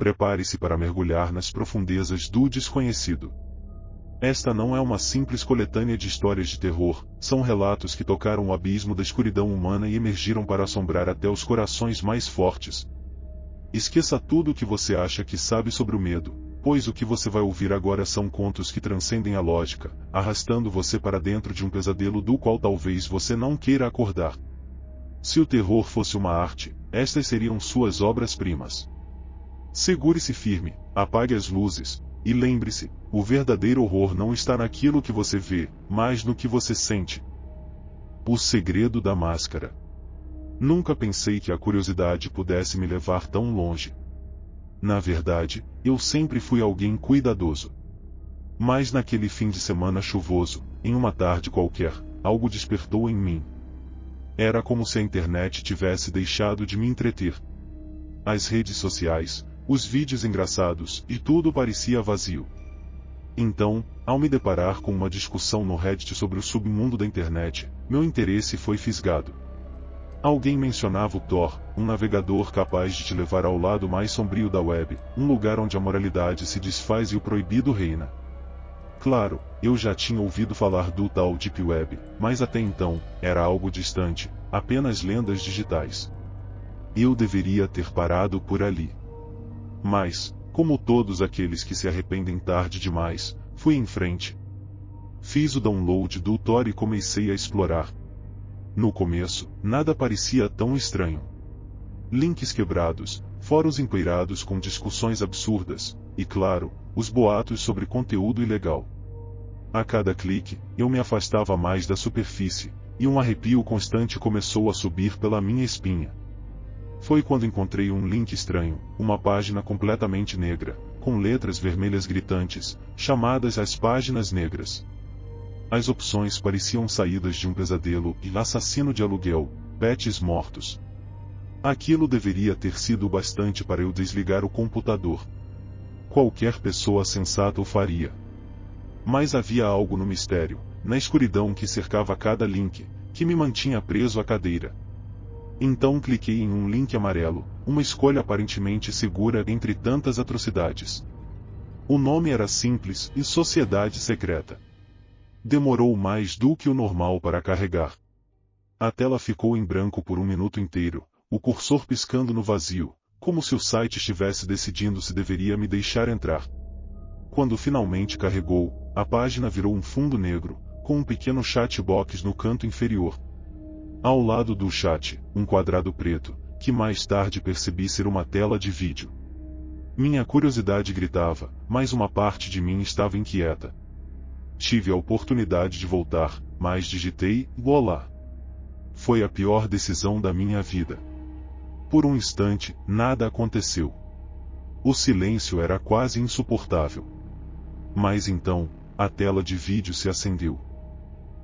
prepare-se para mergulhar nas profundezas do desconhecido. Esta não é uma simples coletânea de histórias de terror, são relatos que tocaram o abismo da escuridão humana e emergiram para assombrar até os corações mais fortes. Esqueça tudo o que você acha que sabe sobre o medo, pois o que você vai ouvir agora são contos que transcendem a lógica, arrastando você para dentro de um pesadelo do qual talvez você não queira acordar. Se o terror fosse uma arte, estas seriam suas obras-primas. Segure-se firme, apague as luzes, e lembre-se, o verdadeiro horror não está naquilo que você vê, mas no que você sente. O segredo da máscara. Nunca pensei que a curiosidade pudesse me levar tão longe. Na verdade, eu sempre fui alguém cuidadoso. Mas naquele fim de semana chuvoso, em uma tarde qualquer, algo despertou em mim. Era como se a internet tivesse deixado de me entreter. As redes sociais, os vídeos engraçados e tudo parecia vazio. Então, ao me deparar com uma discussão no Reddit sobre o submundo da internet, meu interesse foi fisgado. Alguém mencionava o Tor, um navegador capaz de te levar ao lado mais sombrio da web, um lugar onde a moralidade se desfaz e o proibido reina. Claro, eu já tinha ouvido falar do tal Deep Web, mas até então, era algo distante, apenas lendas digitais. Eu deveria ter parado por ali. Mas, como todos aqueles que se arrependem tarde demais, fui em frente. Fiz o download do Tor e comecei a explorar. No começo, nada parecia tão estranho. Links quebrados, fóruns empoeirados com discussões absurdas, e claro, os boatos sobre conteúdo ilegal. A cada clique, eu me afastava mais da superfície, e um arrepio constante começou a subir pela minha espinha. Foi quando encontrei um link estranho, uma página completamente negra, com letras vermelhas gritantes, chamadas as páginas negras. As opções pareciam saídas de um pesadelo e assassino de aluguel, pets mortos. Aquilo deveria ter sido bastante para eu desligar o computador. Qualquer pessoa sensata o faria. Mas havia algo no mistério, na escuridão que cercava cada link, que me mantinha preso à cadeira. Então cliquei em um link amarelo, uma escolha aparentemente segura entre tantas atrocidades. O nome era simples e Sociedade Secreta. Demorou mais do que o normal para carregar. A tela ficou em branco por um minuto inteiro, o cursor piscando no vazio, como se o site estivesse decidindo se deveria me deixar entrar. Quando finalmente carregou, a página virou um fundo negro, com um pequeno chatbox no canto inferior. Ao lado do chat, um quadrado preto, que mais tarde percebi ser uma tela de vídeo. Minha curiosidade gritava, mas uma parte de mim estava inquieta. Tive a oportunidade de voltar, mas digitei, olá. Foi a pior decisão da minha vida. Por um instante, nada aconteceu. O silêncio era quase insuportável. Mas então, a tela de vídeo se acendeu.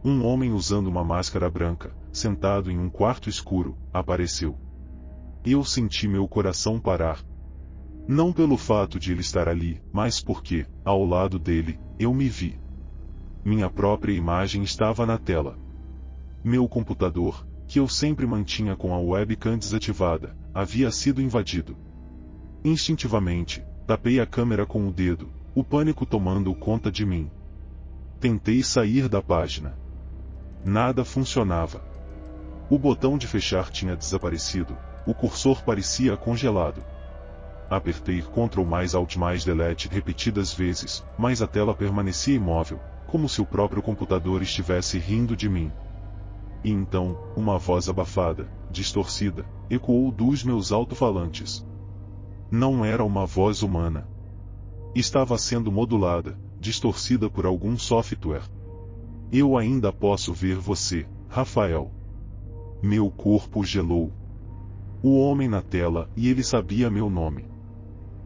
Um homem usando uma máscara branca, sentado em um quarto escuro, apareceu. Eu senti meu coração parar. Não pelo fato de ele estar ali, mas porque, ao lado dele, eu me vi. Minha própria imagem estava na tela. Meu computador, que eu sempre mantinha com a webcam desativada, havia sido invadido. Instintivamente, tapei a câmera com o dedo, o pânico tomando conta de mim. Tentei sair da página. Nada funcionava. O botão de fechar tinha desaparecido, o cursor parecia congelado. Apertei Ctrl mais Alt mais Delete repetidas vezes, mas a tela permanecia imóvel, como se o próprio computador estivesse rindo de mim. E então, uma voz abafada, distorcida, ecoou dos meus alto-falantes. Não era uma voz humana. Estava sendo modulada, distorcida por algum software. Eu ainda posso ver você, Rafael. Meu corpo gelou. O homem na tela, e ele sabia meu nome.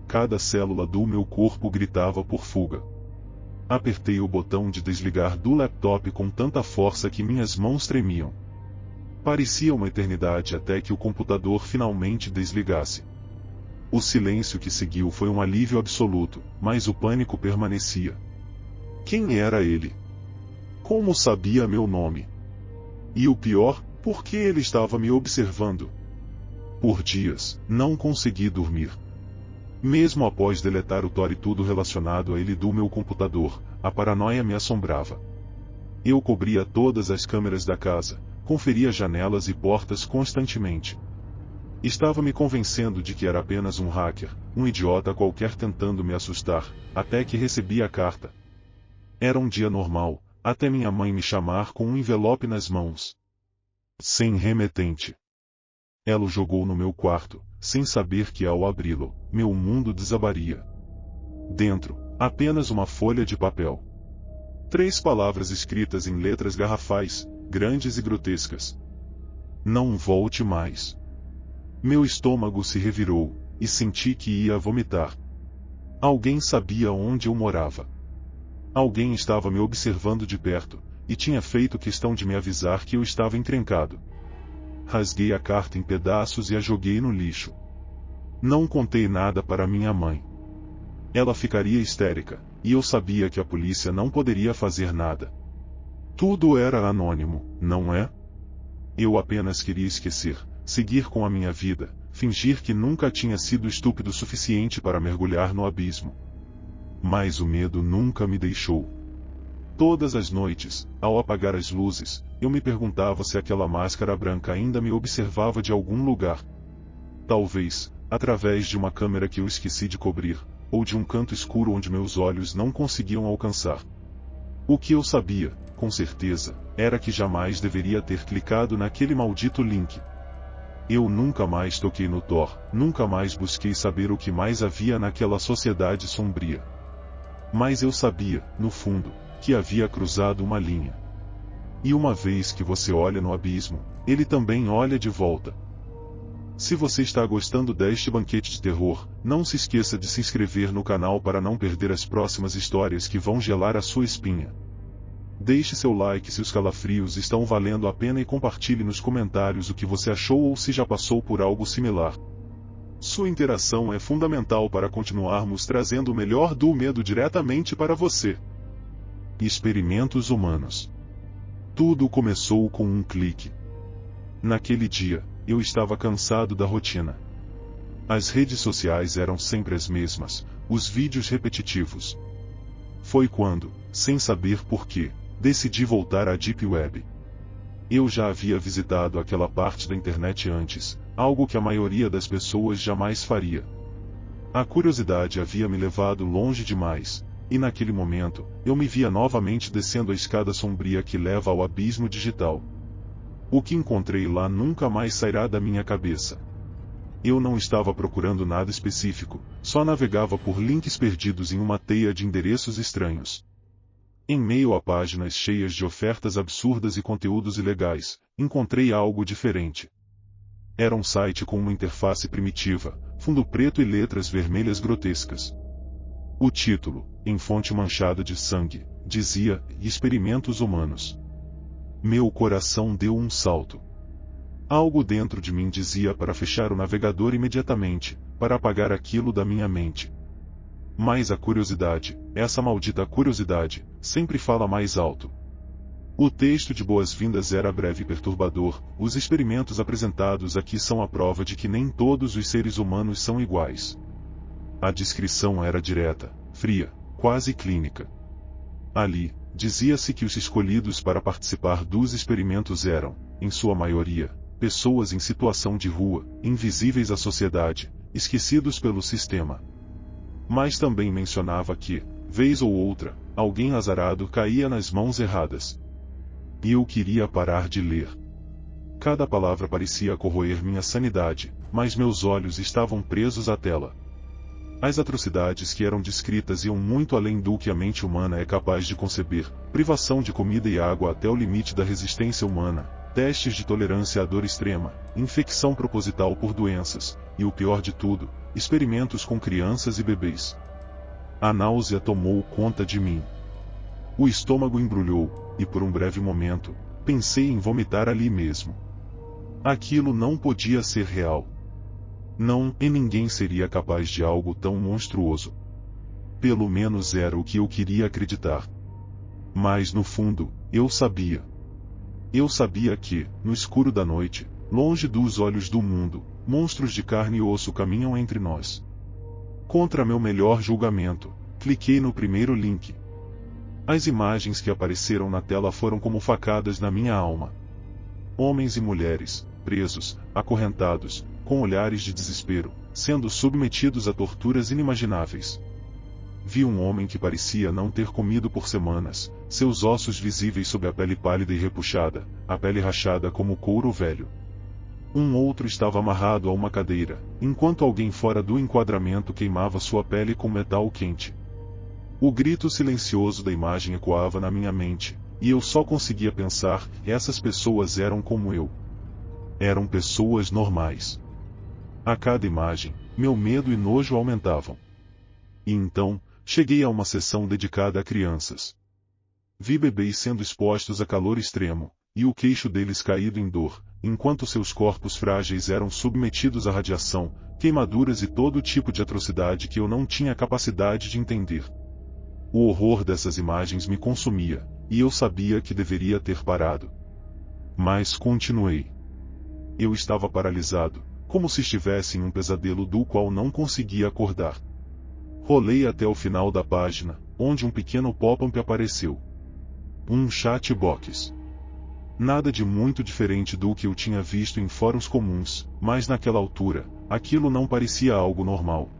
Cada célula do meu corpo gritava por fuga. Apertei o botão de desligar do laptop com tanta força que minhas mãos tremiam. Parecia uma eternidade até que o computador finalmente desligasse. O silêncio que seguiu foi um alívio absoluto, mas o pânico permanecia. Quem era ele? Como sabia meu nome? E o pior, por que ele estava me observando? Por dias, não consegui dormir. Mesmo após deletar o Tor e tudo relacionado a ele do meu computador, a paranoia me assombrava. Eu cobria todas as câmeras da casa, conferia janelas e portas constantemente. Estava me convencendo de que era apenas um hacker, um idiota qualquer tentando me assustar, até que recebi a carta. Era um dia normal, até minha mãe me chamar com um envelope nas mãos. Sem remetente. Ela o jogou no meu quarto, sem saber que ao abri-lo, meu mundo desabaria. Dentro, apenas uma folha de papel. 3 palavras escritas em letras garrafais, grandes e grotescas. Não volte mais. Meu estômago se revirou, e senti que ia vomitar. Alguém sabia onde eu morava. Alguém estava me observando de perto, e tinha feito questão de me avisar que eu estava encrencado. Rasguei a carta em pedaços e a joguei no lixo. Não contei nada para minha mãe. Ela ficaria histérica, e eu sabia que a polícia não poderia fazer nada. Tudo era anônimo, não é? Eu apenas queria esquecer, seguir com a minha vida, fingir que nunca tinha sido estúpido o suficiente para mergulhar no abismo. Mas o medo nunca me deixou. Todas as noites, ao apagar as luzes, eu me perguntava se aquela máscara branca ainda me observava de algum lugar. Talvez, através de uma câmera que eu esqueci de cobrir, ou de um canto escuro onde meus olhos não conseguiam alcançar. O que eu sabia, com certeza, era que jamais deveria ter clicado naquele maldito link. Eu nunca mais toquei no Tor, nunca mais busquei saber o que mais havia naquela sociedade sombria. Mas eu sabia, no fundo, que havia cruzado uma linha. E uma vez que você olha no abismo, ele também olha de volta. Se você está gostando deste banquete de terror, não se esqueça de se inscrever no canal para não perder as próximas histórias que vão gelar a sua espinha. Deixe seu like se os calafrios estão valendo a pena e compartilhe nos comentários o que você achou ou se já passou por algo similar. Sua interação é fundamental para continuarmos trazendo o melhor do medo diretamente para você. Experimentos humanos. Tudo começou com um clique. Naquele dia, eu estava cansado da rotina. As redes sociais eram sempre as mesmas, os vídeos repetitivos. Foi quando, sem saber porquê, decidi voltar à Deep Web. Eu já havia visitado aquela parte da internet antes, algo que a maioria das pessoas jamais faria. A curiosidade havia me levado longe demais, e naquele momento, eu me via novamente descendo a escada sombria que leva ao abismo digital. O que encontrei lá nunca mais sairá da minha cabeça. Eu não estava procurando nada específico, só navegava por links perdidos em uma teia de endereços estranhos. Em meio a páginas cheias de ofertas absurdas e conteúdos ilegais, encontrei algo diferente. Era um site com uma interface primitiva, fundo preto e letras vermelhas grotescas. O título, em fonte manchada de sangue, dizia: Experimentos humanos. Meu coração deu um salto. Algo dentro de mim dizia para fechar o navegador imediatamente, para apagar aquilo da minha mente. Mas a curiosidade, essa maldita curiosidade, sempre fala mais alto. O texto de boas-vindas era breve e perturbador. Os experimentos apresentados aqui são a prova de que nem todos os seres humanos são iguais. A descrição era direta, fria, quase clínica. Ali, dizia-se que os escolhidos para participar dos experimentos eram, em sua maioria, pessoas em situação de rua, invisíveis à sociedade, esquecidos pelo sistema. Mas também mencionava que, vez ou outra, alguém azarado caía nas mãos erradas. E eu queria parar de ler. Cada palavra parecia corroer minha sanidade, mas meus olhos estavam presos à tela. As atrocidades que eram descritas iam muito além do que a mente humana é capaz de conceber: privação de comida e água até o limite da resistência humana, testes de tolerância à dor extrema, infecção proposital por doenças, e o pior de tudo, experimentos com crianças e bebês. A náusea tomou conta de mim. O estômago embrulhou, e por um breve momento, pensei em vomitar ali mesmo. Aquilo não podia ser real. Não, e ninguém seria capaz de algo tão monstruoso. Pelo menos era o que eu queria acreditar. Mas no fundo, eu sabia. Eu sabia que, no escuro da noite, longe dos olhos do mundo, monstros de carne e osso caminham entre nós. Contra meu melhor julgamento, cliquei no primeiro link. As imagens que apareceram na tela foram como facadas na minha alma. Homens e mulheres, presos, acorrentados, com olhares de desespero, sendo submetidos a torturas inimagináveis. Vi um homem que parecia não ter comido por semanas, seus ossos visíveis sob a pele pálida e repuxada, a pele rachada como couro velho. Um outro estava amarrado a uma cadeira, enquanto alguém fora do enquadramento queimava sua pele com metal quente. O grito silencioso da imagem ecoava na minha mente, e eu só conseguia pensar: essas pessoas eram como eu. Eram pessoas normais. A cada imagem, meu medo e nojo aumentavam. E então, cheguei a uma seção dedicada a crianças. Vi bebês sendo expostos a calor extremo, e o queixo deles caído em dor, enquanto seus corpos frágeis eram submetidos à radiação, queimaduras e todo tipo de atrocidade que eu não tinha capacidade de entender. O horror dessas imagens me consumia, e eu sabia que deveria ter parado. Mas continuei. Eu estava paralisado, como se estivesse em um pesadelo do qual não conseguia acordar. Rolei até o final da página, onde um pequeno pop-up apareceu. Um chat box. Nada de muito diferente do que eu tinha visto em fóruns comuns, mas naquela altura, aquilo não parecia algo normal.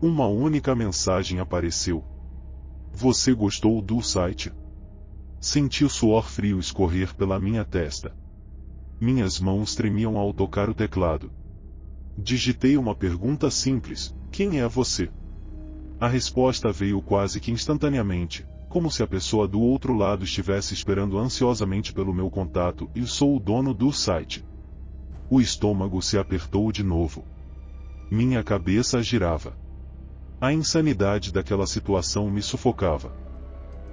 Uma única mensagem apareceu. Você gostou do site? Senti o suor frio escorrer pela minha testa. Minhas mãos tremiam ao tocar o teclado. Digitei uma pergunta simples: quem é você? A resposta veio quase que instantaneamente, como se a pessoa do outro lado estivesse esperando ansiosamente pelo meu contato: e sou o dono do site. O estômago se apertou de novo. Minha cabeça girava. A insanidade daquela situação me sufocava.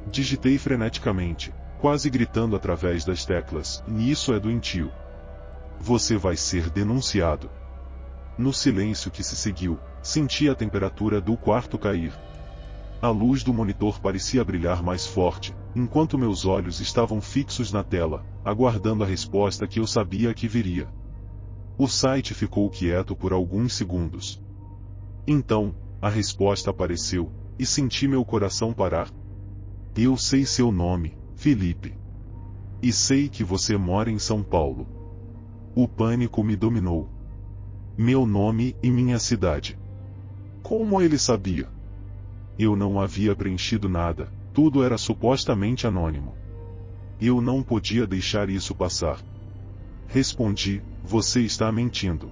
Digitei freneticamente, quase gritando através das teclas: e isso é doentio. Você vai ser denunciado. No silêncio que se seguiu, senti a temperatura do quarto cair. A luz do monitor parecia brilhar mais forte, enquanto meus olhos estavam fixos na tela, aguardando a resposta que eu sabia que viria. O site ficou quieto por alguns segundos. Então, a resposta apareceu, e senti meu coração parar. Eu sei seu nome, Felipe. E sei que você mora em São Paulo. O pânico me dominou. Meu nome e minha cidade. Como ele sabia? Eu não havia preenchido nada, tudo era supostamente anônimo. Eu não podia deixar isso passar. Respondi: você está mentindo.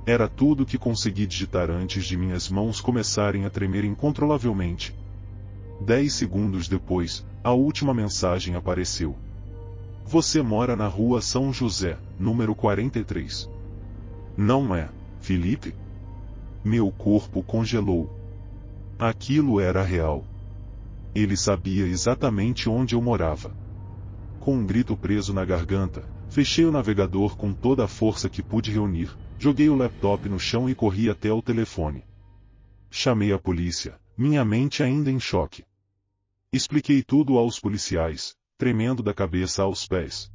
Era tudo que consegui digitar antes de minhas mãos começarem a tremer incontrolavelmente. 10 segundos depois, a última mensagem apareceu. Você mora na rua São José, número 43. Não é, Felipe? Meu corpo congelou. Aquilo era real. Ele sabia exatamente onde eu morava. Com um grito preso na garganta, fechei o navegador com toda a força que pude reunir, joguei o laptop no chão e corri até o telefone. Chamei a polícia, minha mente ainda em choque. Expliquei tudo aos policiais, tremendo da cabeça aos pés.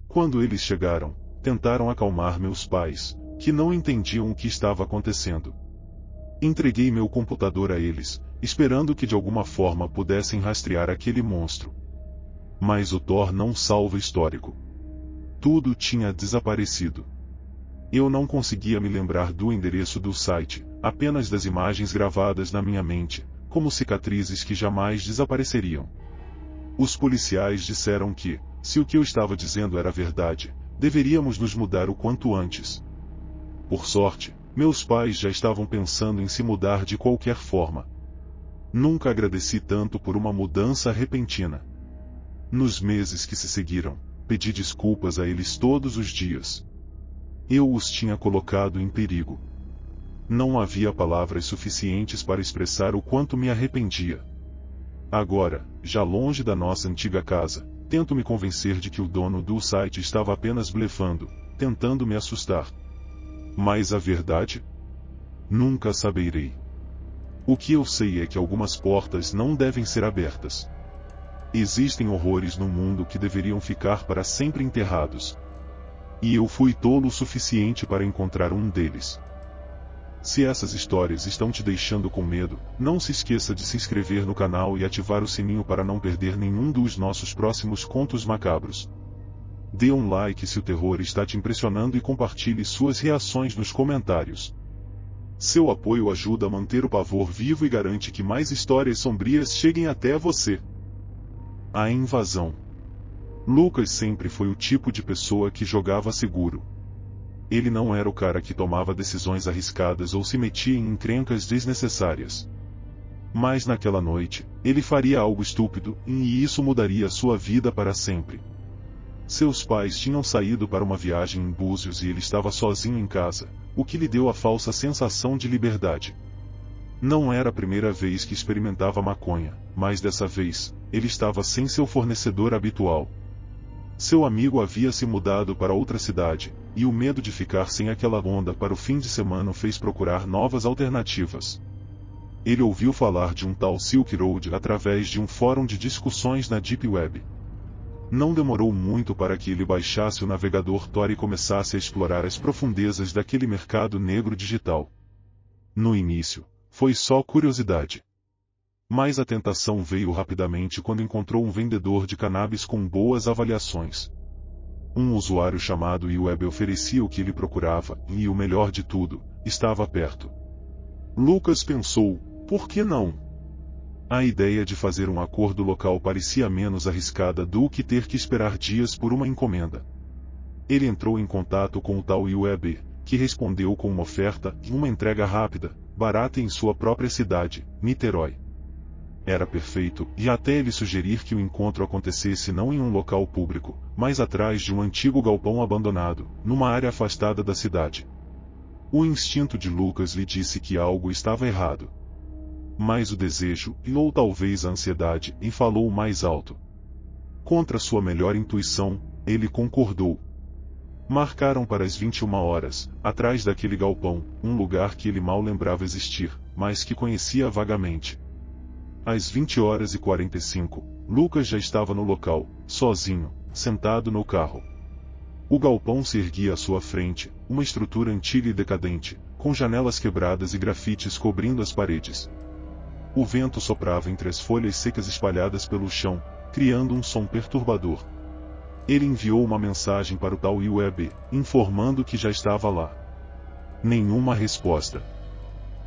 Quando eles chegaram, tentaram acalmar meus pais, que não entendiam o que estava acontecendo. Entreguei meu computador a eles, esperando que de alguma forma pudessem rastrear aquele monstro. Mas o Tor não salva histórico. Tudo tinha desaparecido. Eu não conseguia me lembrar do endereço do site, apenas das imagens gravadas na minha mente, como cicatrizes que jamais desapareceriam. Os policiais disseram que, se o que eu estava dizendo era verdade, deveríamos nos mudar o quanto antes. Por sorte, meus pais já estavam pensando em se mudar de qualquer forma. Nunca agradeci tanto por uma mudança repentina. Nos meses que se seguiram, pedi desculpas a eles todos os dias. Eu os tinha colocado em perigo. Não havia palavras suficientes para expressar o quanto me arrependia. Agora, já longe da nossa antiga casa, tento me convencer de que o dono do site estava apenas blefando, tentando me assustar. Mas a verdade? Nunca saberei. O que eu sei é que algumas portas não devem ser abertas. Existem horrores no mundo que deveriam ficar para sempre enterrados. E eu fui tolo o suficiente para encontrar um deles. Se essas histórias estão te deixando com medo, não se esqueça de se inscrever no canal e ativar o sininho para não perder nenhum dos nossos próximos contos macabros. Dê um like se o terror está te impressionando e compartilhe suas reações nos comentários. Seu apoio ajuda a manter o pavor vivo e garante que mais histórias sombrias cheguem até você. A invasão. Lucas sempre foi o tipo de pessoa que jogava seguro. Ele não era o cara que tomava decisões arriscadas ou se metia em encrencas desnecessárias. Mas naquela noite, ele faria algo estúpido, e isso mudaria sua vida para sempre. Seus pais tinham saído para uma viagem em Búzios e ele estava sozinho em casa, o que lhe deu a falsa sensação de liberdade. Não era a primeira vez que experimentava maconha, mas dessa vez, ele estava sem seu fornecedor habitual. Seu amigo havia se mudado para outra cidade, e o medo de ficar sem aquela onda para o fim de semana o fez procurar novas alternativas. Ele ouviu falar de um tal Silk Road através de um fórum de discussões na Deep Web. Não demorou muito para que ele baixasse o navegador Tor e começasse a explorar as profundezas daquele mercado negro digital. No início, foi só curiosidade. Mas a tentação veio rapidamente quando encontrou um vendedor de cannabis com boas avaliações. Um usuário chamado Web oferecia o que ele procurava, e o melhor de tudo, estava perto. Lucas pensou, por que não? A ideia de fazer um acordo local parecia menos arriscada do que ter que esperar dias por uma encomenda. Ele entrou em contato com o tal Web, que respondeu com uma oferta e uma entrega rápida, barata em sua própria cidade, Niterói. Era perfeito, e até ele sugerir que o encontro acontecesse não em um local público, mas atrás de um antigo galpão abandonado, numa área afastada da cidade. O instinto de Lucas lhe disse que algo estava errado. Mas o desejo, ou talvez a ansiedade, falou mais alto. Contra sua melhor intuição, ele concordou. Marcaram para as 21 horas, atrás daquele galpão, um lugar que ele mal lembrava existir, mas que conhecia vagamente. Às 20h45, Lucas já estava no local, sozinho, sentado no carro. O galpão se erguia à sua frente, uma estrutura antiga e decadente, com janelas quebradas e grafites cobrindo as paredes. O vento soprava entre as folhas secas espalhadas pelo chão, criando um som perturbador. Ele enviou uma mensagem para o tal Web, informando que já estava lá. Nenhuma resposta.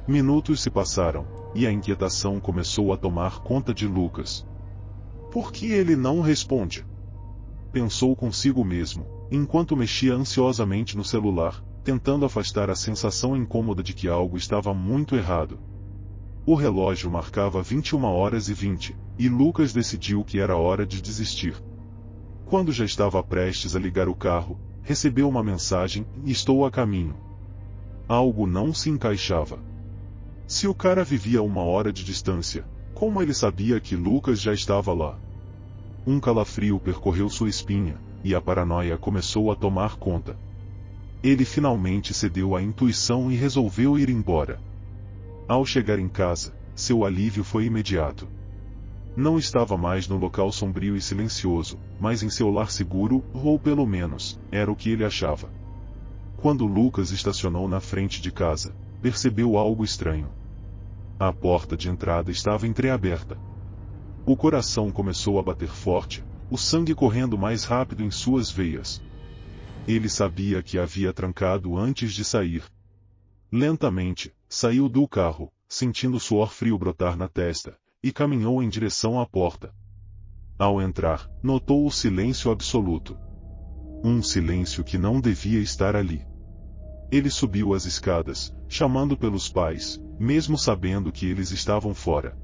Minutos se passaram, e a inquietação começou a tomar conta de Lucas. Por que ele não responde? Pensou consigo mesmo, enquanto mexia ansiosamente no celular, tentando afastar a sensação incômoda de que algo estava muito errado. O relógio marcava 21h20, e Lucas decidiu que era hora de desistir. Quando já estava prestes a ligar o carro, recebeu uma mensagem, estou a caminho. Algo não se encaixava. Se o cara vivia a 1 hora de distância, como ele sabia que Lucas já estava lá? Um calafrio percorreu sua espinha, e a paranoia começou a tomar conta. Ele finalmente cedeu à intuição e resolveu ir embora. Ao chegar em casa, seu alívio foi imediato. Não estava mais no local sombrio e silencioso, mas em seu lar seguro, ou pelo menos, era o que ele achava. Quando Lucas estacionou na frente de casa, percebeu algo estranho. A porta de entrada estava entreaberta. O coração começou a bater forte, o sangue correndo mais rápido em suas veias. Ele sabia que havia trancado antes de sair. Lentamente, saiu do carro, sentindo suor frio brotar na testa, e caminhou em direção à porta. Ao entrar, notou o silêncio absoluto. Um silêncio que não devia estar ali. Ele subiu as escadas, chamando pelos pais, mesmo sabendo que eles estavam fora.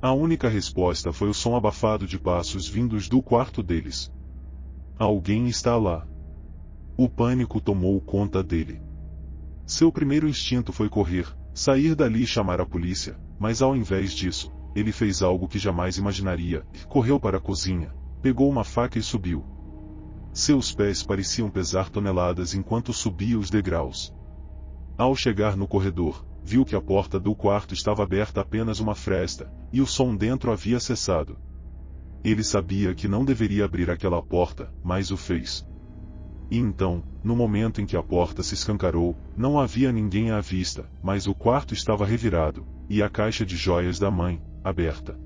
A única resposta foi o som abafado de passos vindos do quarto deles. Alguém está lá. O pânico tomou conta dele. Seu primeiro instinto foi correr, sair dali e chamar a polícia, mas ao invés disso, ele fez algo que jamais imaginaria, correu para a cozinha, pegou uma faca e subiu. Seus pés pareciam pesar toneladas enquanto subia os degraus. Ao chegar no corredor, viu que a porta do quarto estava aberta apenas uma fresta, e o som dentro havia cessado. Ele sabia que não deveria abrir aquela porta, mas o fez. E então, no momento em que a porta se escancarou, não havia ninguém à vista, mas o quarto estava revirado, e a caixa de joias da mãe, aberta.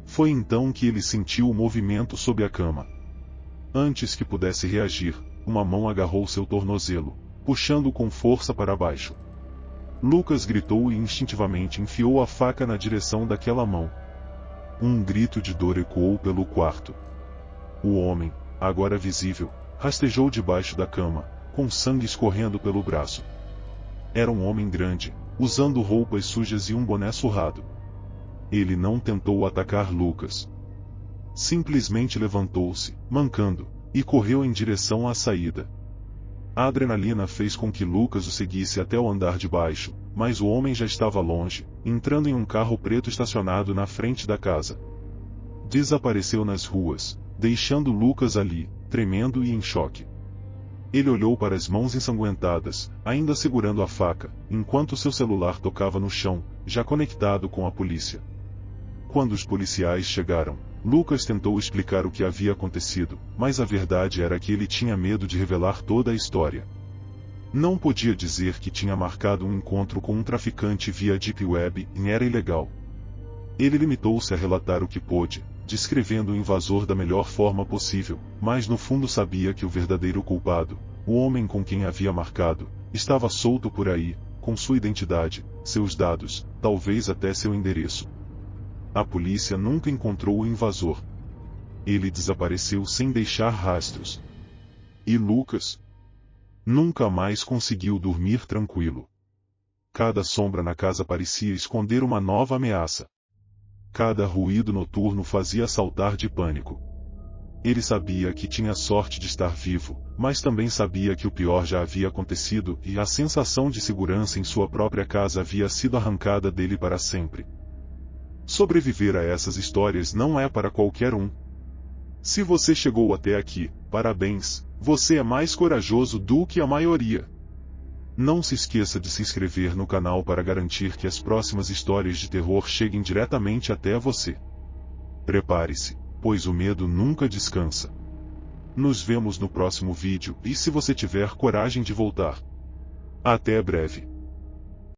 Foi então que ele sentiu o movimento sob a cama. Antes que pudesse reagir, uma mão agarrou seu tornozelo, puxando-o com força para baixo. Lucas gritou e instintivamente enfiou a faca na direção daquela mão. Um grito de dor ecoou pelo quarto. O homem, agora visível, rastejou debaixo da cama, com sangue escorrendo pelo braço. Era um homem grande, usando roupas sujas e um boné surrado. Ele não tentou atacar Lucas. Simplesmente levantou-se, mancando, e correu em direção à saída. A adrenalina fez com que Lucas o seguisse até o andar de baixo, mas o homem já estava longe, entrando em um carro preto estacionado na frente da casa. Desapareceu nas ruas, deixando Lucas ali, tremendo e em choque. Ele olhou para as mãos ensanguentadas, ainda segurando a faca, enquanto seu celular tocava no chão, já conectado com a polícia. Quando os policiais chegaram, Lucas tentou explicar o que havia acontecido, mas a verdade era que ele tinha medo de revelar toda a história. Não podia dizer que tinha marcado um encontro com um traficante via Deep Web e era ilegal. Ele limitou-se a relatar o que pôde, descrevendo o invasor da melhor forma possível, mas no fundo sabia que o verdadeiro culpado, o homem com quem havia marcado, estava solto por aí, com sua identidade, seus dados, talvez até seu endereço. A polícia nunca encontrou o invasor. Ele desapareceu sem deixar rastros. E Lucas nunca mais conseguiu dormir tranquilo. Cada sombra na casa parecia esconder uma nova ameaça. Cada ruído noturno fazia saltar de pânico. Ele sabia que tinha sorte de estar vivo, mas também sabia que o pior já havia acontecido e a sensação de segurança em sua própria casa havia sido arrancada dele para sempre. Sobreviver a essas histórias não é para qualquer um. Se você chegou até aqui, parabéns, você é mais corajoso do que a maioria. Não se esqueça de se inscrever no canal para garantir que as próximas histórias de terror cheguem diretamente até você. Prepare-se, pois o medo nunca descansa. Nos vemos no próximo vídeo e se você tiver coragem de voltar. Até breve.